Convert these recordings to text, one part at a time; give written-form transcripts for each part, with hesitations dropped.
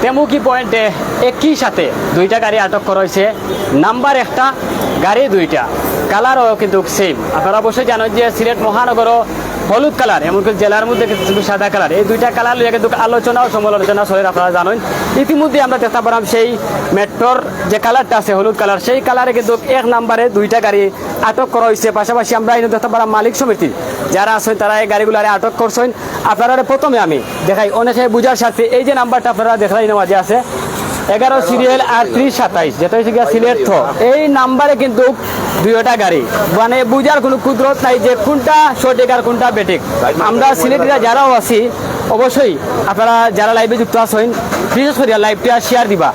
তেমুকি পয়েন্টে একই সাথে দুইটা গাড়ি আটক করা হয়েছে। নাম্বার একটা, গাড়ি দুইটা, কালারও কিন্তু সেম। আপনারা অবশ্যই জানেন যে সিলেট মহানগরও হলুদ কালার, এমনকি জেলার মধ্যে কিন্তু সাদা কালার, এই দুইটা কালার নিয়ে কিন্তু আলোচনা ও সমালোচনা চলে। আপনারা জানেন ইতিমধ্যে আমরা চেষ্টা করলাম সেই মেট্রোর যে কালারটা আছে হলুদ কালার, সেই কালারে কিন্তু এক নাম্বারে দুইটা গাড়ি আটক করা হয়েছে। পাশাপাশি আমরা এই চেষ্টা করলাম মালিক সমিতি যারা আছেন তারা এই গাড়িগুলারে আটক করছেন। আপনারা প্রথমে আমি দেখাই অনেকে বুঝার সাথে, এই যে নাম্বারটা আপনারা দেখাই মাঝে আছে 11 সিরিয়াল 3827, যেটা হচ্ছে গিয়া সিলেট থ, এই নাম্বারে কিন্তু দুইটা গাড়ি, মানে বুঝার কোনো কুদরত নাই যে কোনটা সঠিক আর কোনটা বেঠিক। আমরা সিলেটিরা যারাও আছি অবশ্যই আপনারা যারা লাইভে যুক্ত আছেন বিশেষ করে লাইভটা শেয়ার দিবা।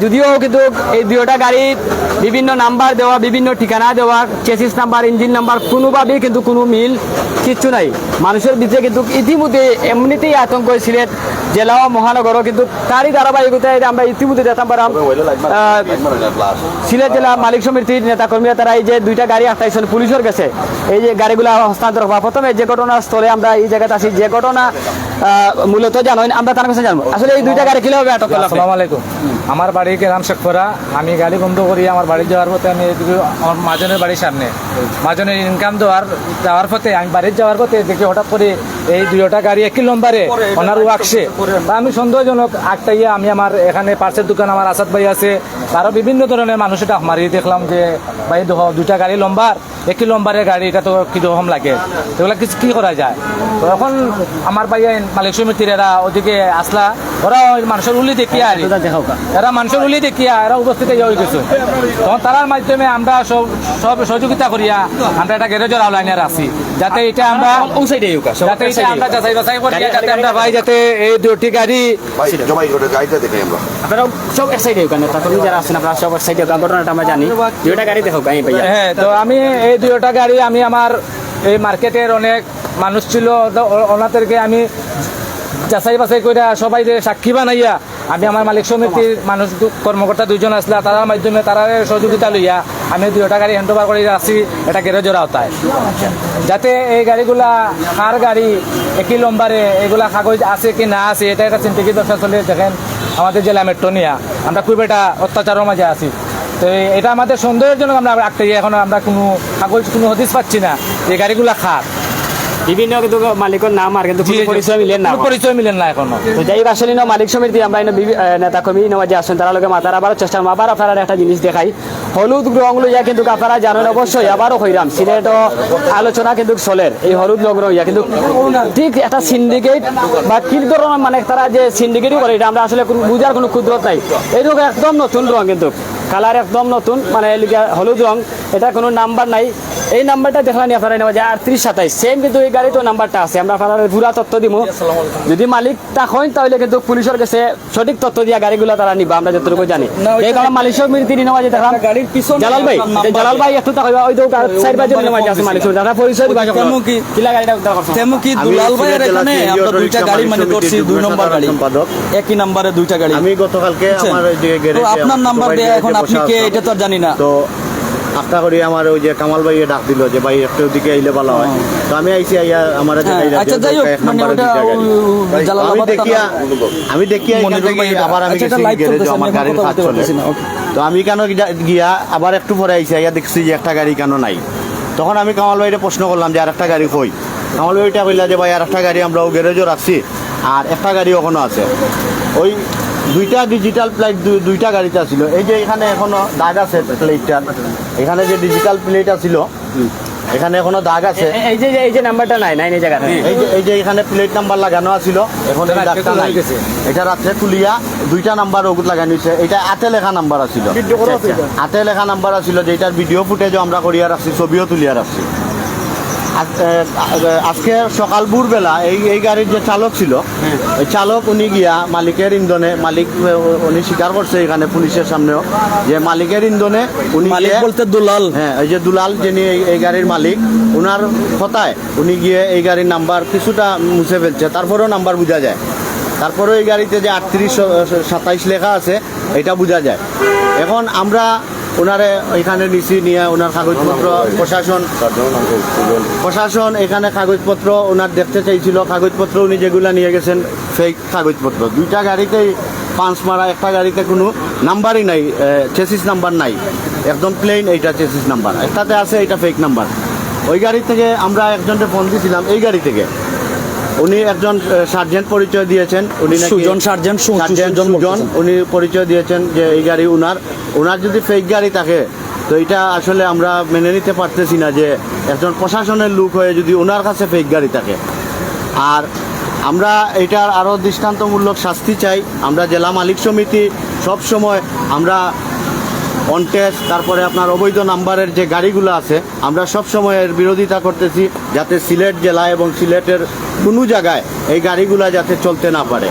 যদিও কিন্তু এই দুইটা গাড়ির বিভিন্ন নাম্বার দেওয়া, বিভিন্ন ঠিকানা দেওয়া, চেসিস নাম্বার, ইঞ্জিন নাম্বার কোনোভাবেই কিন্তু কোনো মিল কিচ্ছু নাই। মানুষের ভিতরে কিন্তু ইতিমধ্যে এমনিতেই আতঙ্ক সিলেট জেলা ও মহানগরও, কিন্তু তারই ধারাবাহিকতায় আমরা ইতিমধ্যে দেখতাম পারাম সিলেট জেলা মালিক সমিতির নেতাকর্মীরা তারা এই যে দুইটা গাড়ি আটকাইছেন পুলিশের কাছে, এই যে গাড়িগুলো হস্তান্তর হওয়া। প্রথমে যে ঘটনাস্থলে আমরা এই জায়গাতে আসি, যে ঘটনা মূলত জানেন আমরা তার কাছে জানবো আসলে এই দুইটা গাড়ি কিভাবে আটক করলাম। আসসালামু আলাইকুম। আমার বাড়ি গ্রাম শেখপুরা। আমি গাড়ি বন্ধ করি আমার বাড়ি যাওয়ার পথে, আমি আমার মাজনের বাড়ির সামনে মাজনের ইনকাম যাওয়ার পথে আমি বাড়ির যাওয়ার পথে দেখি হঠাৎ করে এই দুইটা গাড়ি একই নম্বরে ওনার ওয়াকসে। আমি সন্দেহজনক আটটাইয়া আমি আমার এখানে পার্সের দোকান আমার আসাদ ভাই আছে, আরও বিভিন্ন ধরনের মানুষের ডাক মারি দেখলাম যে ভাই দুইটা গাড়ি লম্বার, একই লম্বারের গাড়ি, এটা তো কীরকম লাগে, এগুলো কী করা যায়। তো এখন আমার ভাই মালিক সমিতির এরা ওদিকে আসলা, ওরা মানুষের উলি দেখিয়া আর এরা মানুষের উলি দেখিয়া এরা উপস্থিত হয়ে গেছে। তখন তার মাধ্যমে আমরা সব সহযোগিতা করিয়া আমরা একটা গ্যারেজের আওলাইনের আছি, যাতে এটা আমরা যাতে এটা আমরা যাচাই বাছাই করি, যাতে আমরা ভাই যাতে এই দুটি গাড়ি আপনারা সব এক সাইডে যারা আছেন আপনারা সব এক সাইডে ঘটনাটা আমরা জানি, দুইটা গাড়ি দেখো ভাইয়া। হ্যাঁ, তো আমি এই দুইটা গাড়ি আমি আমার এই মার্কেটের অনেক মানুষ ছিল ওনাদেরকে আমি যাচাই বাছাই করে সবাই সাক্ষী বানাইয়া আমি আমার মালিক সমিতির মানুষ কর্মকর্তা দুইজন আসলে তার মাধ্যমে তারা সহযোগিতা লইয়া আমি দুইটা গাড়ি হ্যান্ড ওভার করে আসছি এটা গ্যারেজের আওতায়, যাতে এই গাড়িগুলা কার গাড়ি একই লম্বারে এগুলা কাগজ আছে কি না আছে এটা একটা চিন্তিত ব্যবসা চলে। দেখেন আমাদের জেলা মেট্রো নিয়া আমরা খুব একটা অত্যাচারের মাঝে আছি। তো এটা আমাদের সন্দেহের জন্য আমরা রাখতে এখন আমরা কোনো কাগজ কোনো হদিস পাচ্ছি না এই গাড়িগুলা খার বিভিন্ন কিন্তু মালিকের নাম আর কিন্তু পরিচয় মিলেন না এখনো। তো যাই আসলে মালিক সমিতি আমরা নেতা কর্মী যে আসেন তারা লোকে মাথার আবারও চেষ্টা আবার আপনারা একটা জিনিস দেখাই, হলুদ রং লইয়া কিন্তু আপনারা জানেন অবশ্যই আবারও হইরাম সিলেট আলোচনা কিন্তু চলের এই হলুদ রং লইয়া কিন্তু ঠিক একটা সিন্ডিকেট বা কি ধরনের মানে তারা যে সিন্ডিকেটই করে এটা আমরা আসলে বুঝার কোনো কুদরত নাই। এই রঙ একদম নতুন রং, কিন্তু কালার একদম নতুন, মানে হলুদ রং, এটা কোনো নাম্বার নাই। এই নাম্বারটা দেখলেন আপনারা নেওয়া যায় 3827, সেম কিন্তু এই গাড়িতে নাম্বারটা আছে। আমরা আপনারা পুরা তথ্য দিব, যদি মালিক তা হয় তাহলে কিন্তু পুলিশের কাছে সঠিক তথ্য দিয়া গাড়িগুলো তারা নিবা আমরা যতটুকু জানি। এই কারণে মালিক সমিতি নেওয়া যায় দেখলাম গাড়ির পিছনে জালাল ভাই একটু তাকাইবা ওই তো সাইড বাজে নেওয়া আছে মালিক সমিতি তারা পরিচয় দিবা কিলা গাড়িটা উদ্ধার করছে তেমকি দুলাল ভাইয়ের এখানে আমরা দুইটা গাড়ি মানে করছি, 2 নম্বর গাড়ি একই নম্বরে দুইটা গাড়ি। আমি গতকালকে আমার ওই যে গ্যারেজে আপনার নাম্বার দেয়া, এখন আপনি কে এটা তো জানি না। তো আশা করি আমার ওই যে কামাল ভাই ডাক দিল যে ভাই একটু দিকে আইলে ভালো হয়, তো আমি আইছি আইয়া আমার আচ্ছা যাই হোক মানে ওটা আমি দেখিয়া আবার আমি গ্যারেজে আমার গাড়ির কাজ চলে, তো আমি কেন গিয়া আবার একটু পরে আইছি আইয়া দেখছি যে একটা গাড়ি কেন নাই। তখন আমি কামাল ভাইরে প্রশ্ন করলাম যে আর একটা গাড়ি কই, কামাল ভাইটা কইলা যে ভাই আর একটা গাড়ি আমরা গ্যারেজও রাখছি আর একটা গাড়ি ওখানে আছে। ওই দুইটা ডিজিটাল প্লেট দুইটা গাড়িতে ছিল, এই যে এখানে এখনো দাগ আছে প্লেটটার, এখানে যে ডিজিটাল প্লেট ছিল এখানে এখনো দাগ আছে, এই যে নাম্বারটা নাই এই জায়গাটা, এই যে এখানে প্লেট নাম্বার লাগানো ছিল, এখন এই দাগটা নাই, এটা রাত্রে তুলিয়া দুইটা নাম্বার ওগুলো লাগানো হয়েছে। এটা হাতে লেখা নাম্বার আছিল, হাতে লেখা নাম্বার আছিল, যেটার ভিডিও ফুটেজও আমরা করিয়া রাখছি, ছবিও তুলিয়া রাখছি। আজকে সকাল ভোরবেলা এই গাড়ির যে চালক ছিল ওই চালক উনি গিয়া মালিকের ইন্ধনে, মালিক উনি স্বীকার করছে এখানে পুলিশের সামনেও যে মালিকের ইন্ধনে উনি বলতে দুলাল, হ্যাঁ এই যে দুলাল যিনি এই গাড়ির মালিক, ওনার কথায় উনি গিয়ে এই গাড়ির নাম্বার কিছুটা মুছে ফেলছে, তারপরেও নাম্বার বোঝা যায়, তারপরেও এই গাড়িতে যে 3827 লেখা আছে এটা বোঝা যায়। এখন আমরা ওনারে এখানে নিচে নিয়ে ওনার কাগজপত্র প্রশাসন এখানে কাগজপত্র ওনার দেখতে চাইছিল, কাগজপত্র উনি যেগুলো নিয়ে গেছেন ফেক কাগজপত্র, দুইটা গাড়িতেই পাঁচ মারা, একটা গাড়িতে কোনো নাম্বারই নাই, চেসিস নাম্বার নাই, একদম প্লেন এইটা চেসিস নাম্বার, একটাতে আছে এইটা ফেক নাম্বার। ওই গাড়ি থেকে আমরা একজনকে ফোন দিয়েছিলাম, এই গাড়ি থেকে উনি একজন সার্জেন্ট পরিচয় দিয়েছেন, উনি নাকি সুজন সার্জেন্ট সুজন উনি পরিচয় দিয়েছেন যে এই গাড়ি ওনার যদি ফেক গাড়ি থাকে তো এটা আসলে আমরা মেনে নিতে পারতেছি না যে একজন প্রশাসনের লোক হয়ে যদি ওনার কাছে ফেক গাড়ি থাকে। আর আমরা এটার আরও দৃষ্টান্তমূলক শাস্তি চাই। আমরা জেলা মালিক সমিতি সব সময় আমরা অনটেস্ট, তারপরে আপনার অবৈধ নাম্বারের যে গাড়িগুলো আছে আমরা সব সময় এর বিরোধিতা করতেছি, যাতে সিলেট জেলা এবং সিলেটের কোনো জায়গায় এই গাড়িগুলো যাতে চলতে না পারে।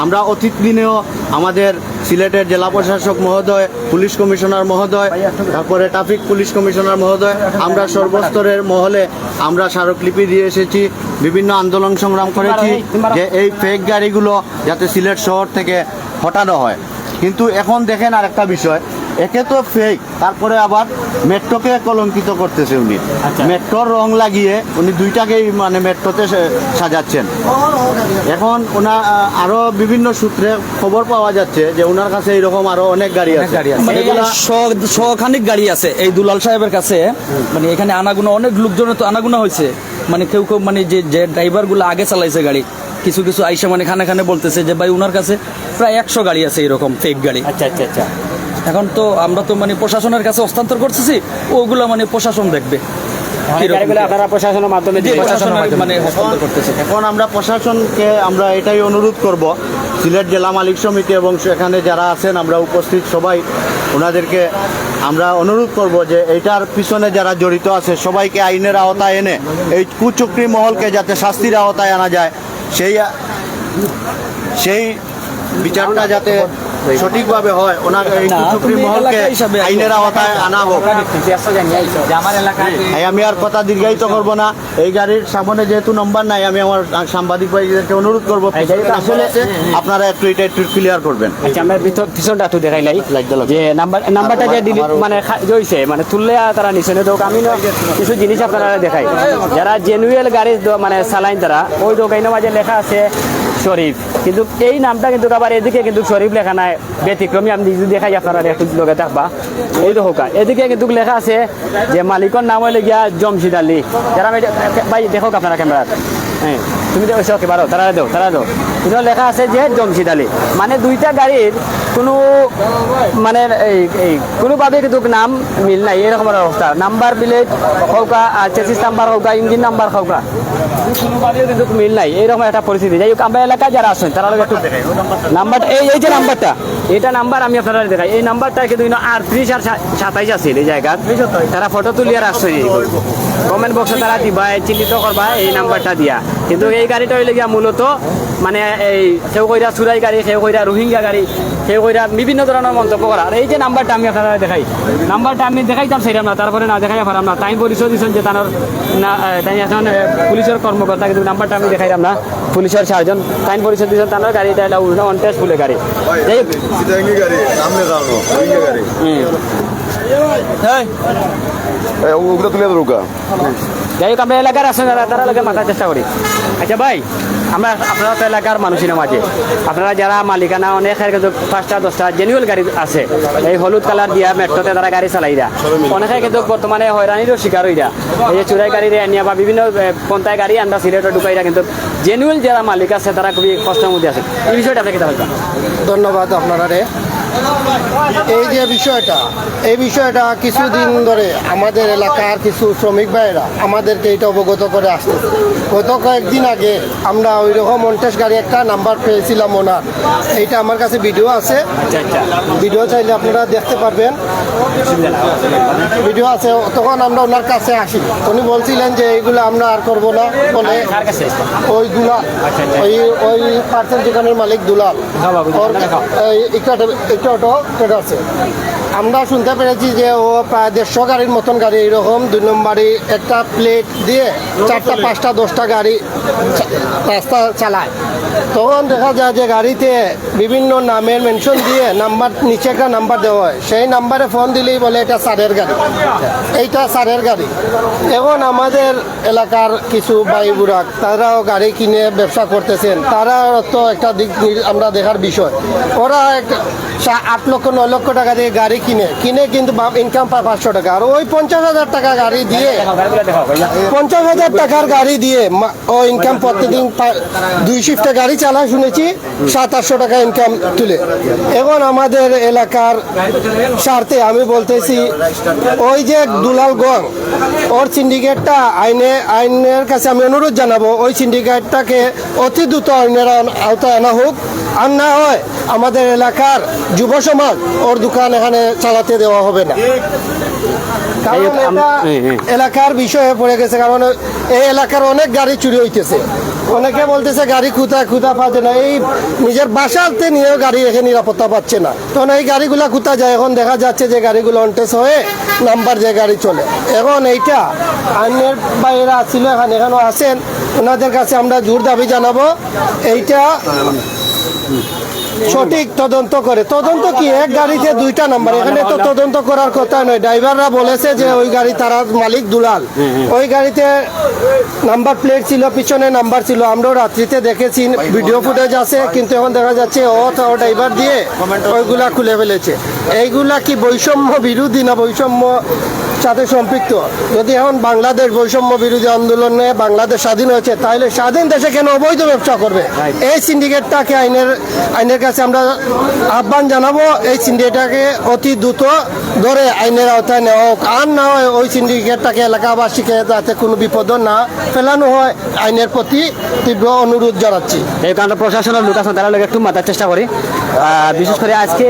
আমরা অতীত দিনেও আমাদের সিলেটের জেলা প্রশাসক মহোদয়, পুলিশ কমিশনার মহোদয়, তারপরে ট্রাফিক পুলিশ কমিশনার মহোদয়, আমরা সর্বস্তরের মহলে আমরা স্মারকলিপি দিয়ে এসেছি, বিভিন্ন আন্দোলন সংগ্রাম করেছি যে এই ফেক গাড়িগুলো যাতে সিলেট শহর থেকে হটানো হয়। কিন্তু এখন দেখেন আর একটা বিষয়, একে তো ফেক, তারপরে আবার মেট্রোকে কলঙ্কিত করতেছে উনি। মেট্রোর রং লাগিয়ে উনি দুইটাকেই মানে মেট্রোতে সাজাচ্ছেন। এখন ওনার আরো বিভিন্ন সূত্রে খবর পাওয়া যাচ্ছে যে ওনার কাছে এইরকম আরো অনেক গাড়ি আছে। মানে শখানিক গাড়ি আছে এই দুলাল সাহেবের কাছে। মানে এখানে আনাগুনা অনেক লোকজনের তো আনাগুনা হয়েছে, মানে কেউ কেউ মানে যে ড্রাইভারগুলো আগে চালাইছে গাড়ি, কিছু কিছু আইসা মানে খানে খানে বলতেছে যে ভাই ওনার কাছে প্রায় 100 গাড়ি আছে এরকম ফেক গাড়ি। আচ্ছা আচ্ছা আচ্ছা। এখন তো আমরা তো মানে প্রশাসনের কাছে হস্তান্তর করতেছি, ওগুলো মানে প্রশাসন দেখবে। গাড়িগুলো আপনারা প্রশাসনের মাধ্যমে জি, প্রশাসনের মানে হস্তান্তর করতেছে। এখন আমরা প্রশাসনকে আমরা এটাই অনুরোধ করব, সিলেট জেলা মালিক সমিতি এবং সেখানে যারা আছেন আমরা উপস্থিত সবাই, ওনাদেরকে আমরা অনুরোধ করব যে এইটার পিছনে যারা জড়িত আছে সবাইকে আইনের আওতায় এনে এই কুচক্রী মহলকে যাতে শাস্তির আওতায় আনা যায়, সেই বিচারটা যাতে সঠিকভাবে হয়, ওনার এই কুচক্রী মহলকে আইনের আওতায় আনা হোক। আমি আর কথা দীর্ঘায়িত করব না। এই গাড়ির সামনে যেহেতু নম্বর নাই, আমি আমার সাংবাদিক ভাইদেরকে অনুরোধ করবো আসলে আপনারা একটু ক্লিয়ার করবেন। আচ্ছা, আমরা পিছনটা একটু দেখাইলাই যে নাম্বারটা যে মানে জইছে মানে তুললে তারা নিচে দোক। আমি কিছু জিনিস আপনারা দেখাই, যারা জেনুয়েল গাড়ি মানে চালাইন তারা ওই দোকানের মাঝে লেখা আছে শরীফ, কিন্তু এই নামটা কিন্তু আবার এদিকে কিন্তু শরীফ লেখা নাই, ব্যতিক্রমী। আমি যদি দেখাই আপনারা একটু লোকে থাকবা, এই তো হোকা এদিকে কিন্তু লেখা আছে যে মালিকর নাম হইলে গিয়া জমশিদ আলী। যারা আমি ভাই দেখো আপনারা ক্যামেরা, হ্যাঁ তুমি দেখো একেবারে তারা দেও কিন্তু লেখা আছে যে জমশিদ আলী। মানে দুইটা গাড়ির কোনো মানে এই কোনোভাবে কিন্তু নাম মিল নাই, এরকম অবস্থা। নাম্বার প্লেট হৌকা আর চেসিস নাম্বার হৌকা, ইঞ্জিন নাম্বার হৌকা, কোনোভাবে কিন্তু মিল নাই, এইরকম একটা পরিস্থিতি। যাই হোক, আমরা এলাকায় যারা আসছেন তারা একটু নাম্বার এই যে নাম্বারটা, এটা নাম্বার আমি আপনারা দেখাই। এই নাম্বারটা কিন্তু 38 আর 27 আছে এই জায়গা, তারা ফটো তুলিয়ে রাখছে। কমেন্ট বক্সে তারা দিবা, চিহ্নিত করবা এই নাম্বারটা দিয়া। কিন্তু এই গাড়িটা হইলে গিয়া মূলত মানে এই কেউ কইরা চুরাই গাড়ি, কেউ কইরা রোহিঙ্গা গাড়ি, কেউ কইরা বিভিন্ন ধরনের মন্তব্য করা। আর এই যে নাম্বারটা আমি আপনারা দেখাই, নাম্বারটা আমি দেখাইতাম সেরকম না, তারপরে না দেখাই পারাম না। তাই পরিচয় দিচ্ছেন যে তার তাই এখন পুলিশের কর্মকর্তা, কিন্তু নাম্বারটা আমি দেখাইলাম না। পুলিশের সার্জন তাই পরিচয় দিচ্ছেন তার গাড়িটা অনটেস্ট ফুলের গাড়ি। যাই হোক, যাই হোক, আমরা এলাকার আছেন তারা লোকে মাথার চেষ্টা করি। আচ্ছা ভাই, আমরা আপনারা তো এলাকার মানুষের মাঝে আপনারা যারা মালিকানা অনেক 5টা 10টা জেনুয়েল গাড়ি আছে, এই হলুদ কালার দিয়া মেট্রোতে তারা গাড়ি চালাইরা, অনেকে কিন্তু বর্তমানে হয়রানিরও শিকার হইরা। এই যে চুরাই গাড়ি নিয়ে বা বিভিন্ন পন্থায় গাড়ি আমরা সিলেটে ঢুকাইরা, কিন্তু জেনুয়েল যারা মালিক আছে তারা খুবই কষ্টের মধ্যে আছে। এই বিষয়টা আপনি কিতা বলবেন? ধন্যবাদ আপনারা। এই যে এই বিষয়টা কিছুদিন ধরে আমাদের এলাকার কিছু শ্রমিক ভাইয়েরা আমাদেরকে এটা অবগত করে আসছে। গত কয়েকদিন আগে আমরা ওই রকম 50 গাড়ি একটা নাম্বার পেয়েছিলাম ওনার, এইটা আমার কাছে ভিডিও আছে, ভিডিও চাইলে আপনারা দেখতে পারবেন, ভিডিও আছে। তখন আমরা ওনার কাছে আসি, উনি বলছিলেন যে এইগুলো আমরা আর করবো না বলে ওই দুলাল, ওই পার্সেল দোকানের মালিক দুলাল, একটা অটো আছে। আমরা শুনতে পেরেছি যে ও প্রায় 150 গাড়ির মতন গাড়ি এইরকম 2 নম্বরই একটা প্লেট দিয়ে 4টা 5টা 10টা গাড়ি রাস্তা চালায়। তখন দেখা যায় যে গাড়িতে বিভিন্ন নামের মেনশন দিয়ে নাম্বার নিচে একটা নাম্বার দেওয়া হয়, সেই নাম্বারে ফোন দিলেই বলে এটা স্যারের গাড়ি, এইটা স্যারের গাড়ি। এখন আমাদের এলাকার কিছু ভাই বুড়াক তারাও গাড়ি কিনে ব্যবসা করতেছেন, তারা তো একটা দিক আমরা দেখার বিষয়, ওরা 8 লক্ষ 9 লক্ষ টাকা দিয়ে গাড়ি কিনে কিন্তু ইনকাম পায় 500 টাকা, আর ওই 50,000 টাকা গাড়ি দিয়ে 50,000 টাকার গাড়ি দিয়ে ও ইনকাম প্রতিদিন 2 শিফটে গাড়ি চালায় শুনেছি 700-800 টাকা ইনকাম তুলে। এখন আমাদের এলাকার স্বার্থে আমি বলতেছি ওই যে দুলাল গং ওর সিন্ডিকেটটা আইনের কাছে আমি অনুরোধ জানাবো ওই সিন্ডিকেটটাকে অতি দ্রুত আইনের আওতায় আনা হোক, আর না হয় আমাদের এলাকার যুব সমাজ ওর দোকান এখানে চালাতে দেওয়া হবে না। কারণ এটা এলাকার বিষয়ে পড়ে গেছে, কারণ এই এলাকার অনেক গাড়ি চুরি হইতেছে, অনেকে বলতেছে গাড়ি খুঁতা পাচ্ছে না, এই নিজের বাসাতে নিয়েও গাড়ি রেখে নিরাপত্তা পাচ্ছে না, তখন এই গাড়িগুলা খুঁতা যায়। এখন দেখা যাচ্ছে যে গাড়িগুলো অনটেস হয়ে নাম্বার যে গাড়ি চলে। এখন এইটা আইনের বাইরা ছিল এখানেও আছেন, ওনাদের কাছে আমরা জোর দাবি জানাবো এইটা সঠিক তদন্ত করে। তদন্ত কি, এক গাড়িতে 2টা নাম্বার, এখানে তো তদন্ত করার কথা নয়। ড্রাইভাররা বলেছে যে ওই গাড়ি তারা মালিক দুলাল, ওই গাড়িতে নাম্বার প্লেট ছিল, পিছনে নাম্বার ছিল, আমরাও রাত্রিতে দেখেছি, ভিডিও ফুটেজ আছে, কিন্তু এখন দেখা যাচ্ছে ও ড্রাইভার দিয়ে ওইগুলা খুলে ফেলেছে। এইগুলা কি বৈষম্য বিরোধী না বৈষম্য সাথে সম্পৃক্ত? যদি এখন বাংলাদেশ বৈষম্য বিরোধী আন্দোলনে বাংলাদেশ স্বাধীন হয়েছে, তাহলে স্বাধীন দেশে কেন অবৈধ ব্যবসা করবে? এই সিন্ডিকেটটাকে আইনের কাছে আমরা আহ্বান জানাবো, এই সিন্ডিকেটটাকে অতি দ্রুত ধরে আইনের আওতায় নেওয়া হোক, আর না হয় ওই সিন্ডিকেটটাকে এলাকাবাসীকে যাতে কোনো বিপদ না ফেলানো হয়, আইনের প্রতি তীব্র অনুরোধ জানাচ্ছি। এই কারণে প্রশাসনের লোক আছেন, তারা লোক একটু মাথার চেষ্টা করি। বিশেষ করে আজকে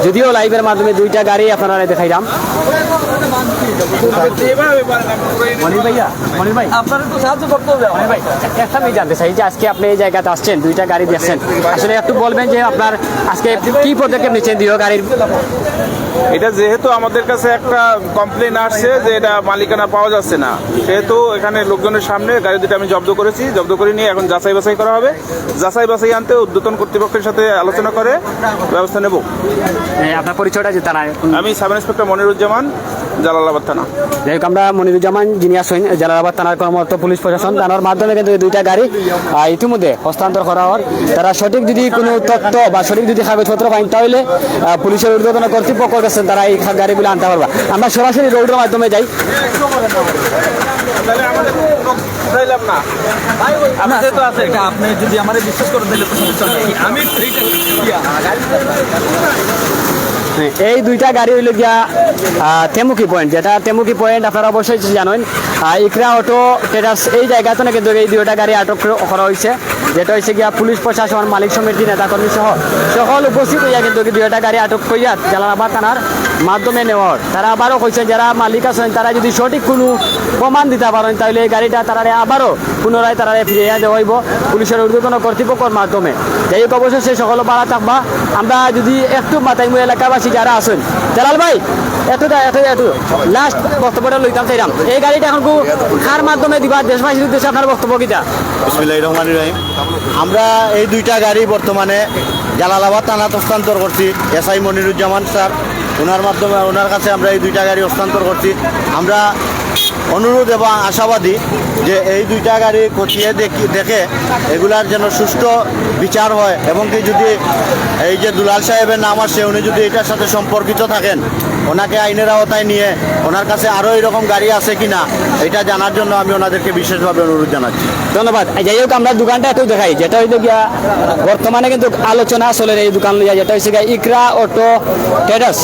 যদিও লাইভের মাধ্যমে 2টা গাড়ি আপনারা দেখাইলাম। মনির ভাই আপনারা তো সাহায্য করতে হবে। মনির ভাই, একটা আমি জানতে চাই যে আজকে আপনি এই জায়গাতে আসছেন, 2টা গাড়ি দেখছেন, আসলে একটু বলবেন যে আপনার আজকে কি পদক্ষেপ নিচ্ছেন 2 গাড়ির? এটা যেহেতু আমাদের কাছে একটা কমপ্লেন আসছে যে এটা মালিকানা পাওয়া যাচ্ছে না, সেহেতু এখানে লোকজনের সামনে গাড়ি দুটো আমি জব্দ করেছি। জব্দ করে নিয়ে এখন যাচাই বাছাই করা হবে। যাচাই বাছাই আনতে ঊর্ধ্বতন কর্তৃপক্ষের সাথে আলোচনা করে ব্যবস্থা নেব। আপনার পরিচয়টা যে তারা? আমি সাব ইন্সপেক্টর মনিরুজ্জামান, জালালাবাদ থানা। যাই হোক, আমরা মনিরুজ্জামান যিনি আছেন জালালাবাদ থানার কর্মরত পুলিশ প্রশাসন, তার মাধ্যমে কিন্তু এই 2টা গাড়ি ইতিমধ্যে হস্তান্তর করা হওয়ার, তারা সঠিক যদি কোনো তথ্য বা সঠিক যদি কাগজপত্র পাইন তাহলে পুলিশের ঊর্ধ্বতন কর্তৃপক্ষ করছেন, তারা এই গাড়িগুলো আনতে পারবা। আমরা সরাসরি রোডের মাধ্যমে যাই। আপনি যদি আমার বিশ্বাস করেন তাহলে তো সমস্যা নেই। আমি এই 2টা গাড়ি হইল গিয়া তেমুকি পয়েন্ট, যেটা তেমুকি পয়েন্ট আপনারা অবশ্যই জানেন। ইকরা অটো ট্রেডার্স এই জায়গাতে না কিন্তু এই 2টা গাড়ি আটক করা হয়েছে, যেটা হচ্ছে গিয়া পুলিশ প্রশাসন, মালিক সমিতি, নেতাকর্মী সহ সকল উপস্থিত হইয়া কিন্তু 2টা গাড়ি আটক করিয়া জালালাবাদ থানার মাধ্যমে নেওয়া হয়। তারা আবারও কইছে যারা মালিক আছেন তারা যদি সঠিক কোনো প্রমাণ দিতে পারেন তাহলে এই গাড়িটা তারা আবারও পুনরায় তারা ফিরিয়ে দেওয়া হইব পুলিশের ঊর্ধ্বতন কর্তৃপক্ষের মাধ্যমে। যাই হোক, অবশ্যই সকল বাড়া থাকবা। আমরা যদি একটু মাতাইমু এলাকাবাসী যারা আছেন, জালাল ভাই একটু লাস্ট বক্তব্যটা লইতাম চাইলাম, এই গাড়িটা এখন কার মাধ্যমে দিবা দেশবাসীর উদ্দেশ্যে আপনার বক্তব্য কিটা? বিসমিল্লাহির রহমানির রহিম। আমরা এই 2টা গাড়ি বর্তমানে জালালাবাদ থানাত হস্তান্তর করছি। এসআই মনিরুজ্জামান স্যার, ওনার মাধ্যমে ওনার কাছে আমরা এই 2টা গাড়ি হস্তান্তর করছি। আমরা অনুরোধ এবং আশাবাদী যে এই 2টা গাড়ি খতিয়ে দেখে এগুলার যেন সুষ্ঠু বিচার হয়, এবং কি যদি এই যে দুলাল সাহেবের নাম আসছে উনি যদি এটার সাথে সম্পর্কিত থাকেন, ওনাকে আইনের আওতায় নিয়ে ওনার কাছে আরও এরকম গাড়ি আছে কিনা এটা জানার জন্য আমি ওনাদেরকে বিশেষভাবে অনুরোধ জানাচ্ছি। ধন্যবাদ। যাই হোক, আমরা দোকানটা একটু দেখাই, যেটা হইল গিয়া বর্তমানে কিন্তু আলোচনা চলে এই দোকান লইয়া, যেটা হচ্ছে গিয়া ইকরা অটো ট্রেডার্স।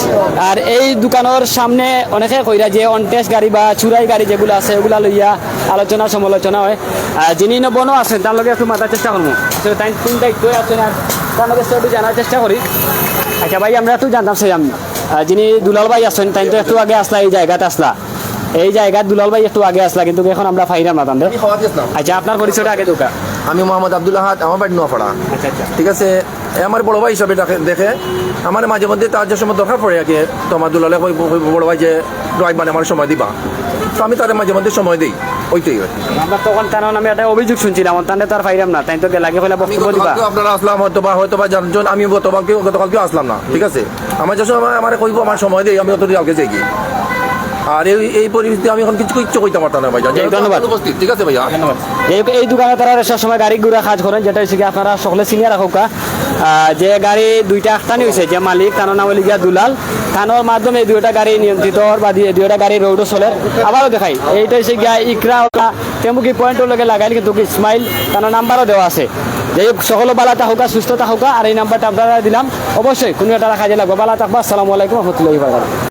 আর এই দোকানের সামনে অনেকে কইরা যে অনটেস্ট গাড়ি বা চুরাই গাড়ি যেগুলো আছে ওগুলা লইয়া আলোচনা সমালোচনা হয়। যিনি বনও আছেন তার লগে একটু মাথার চেষ্টা করবো, তাই কোন দায়িত্ব আছেন আর তার লগে একটু জানার চেষ্টা করি। আচ্ছা ভাই, আমরা একটু জানতাম চাইলাম, যিনি দুলাল ভাই আছেন তাই তো একটু আগে আসলা, এই জায়গাতে আসলা, এই জায়গায় দুলাল ভাই একটু আগে আসলা, কিন্তু এখন আমরা ফাইলাম না তাদের। আচ্ছা, আপনার পরিচয়টা আগে দোকা। আমি মোহাম্মদ আব্দুল আহাদ, আমার বাড়ি নোয়াপাড়া। আচ্ছা আচ্ছা ঠিক আছে, এ আমার বড় ভাই হিসাবে দেখে আমার মাঝে মধ্যে তার যে সময় দরকার পড়ে আর কি, তো আমার দুলালে বড় ভাই যে ড্রয়িং মানে আমার সময় দিবা, তো আমি তাদের মাঝে মধ্যে সময় দিই, ওইটাই আর কি। আমরা তখন তার আমি একটা অভিযোগ শুনছিলাম তাহলে তার পাইলাম না, তাই তো লাগে ফেলা আমি বক্তব্য দিবা। গতকালকেও আপনারা আসলাম হয়তো বা জানছেন, আমি গতকালকেও আসলাম না। ঠিক আছে, আমার যে সময় আমার কইব আমার সময় দিই, আমি অত কালকে যাই গিয়ে। আর এই পরিস্থিতি আমি এখন কিছু কইতে পারতাম না ভাই। ধন্যবাদ। উপস্থিত, ঠিক আছে ভাইয়া। এই দোকানে তারা সবসময় গাড়ি ঘুরা কাজ করেন, যেটা হচ্ছে কি আপনারা সকলে সিনিয়র রাখুক। যে গাড়ি দুইটা আখতানি হয়েছে, যে মালিক তার নাম হলি গিয়া দুলাল, তানোর মাধ্যমে এই দুইটা গাড়ি নিয়ন্ত্রিত বা দুইটা গাড়ি রোডও চলে। আবারও দেখাই, এইটা হচ্ছে গিয়া ইকরা তেমুকি পয়েন্টের লগে লাগাইলে কিন্তু ইসমাইল তার নাম্বারও দেওয়া আছে। যাই হোক, সকলে বালা থাকুকা, সুস্থ থাকুকা। আর এই নাম্বারটা আপনারা দিলাম, অবশ্যই কোনো একটা কাজে লাগবে। বালা থাকবা। আসসালামু আলাইকুম রহমতুল্লাহি ওয়া বারাকাতুহু।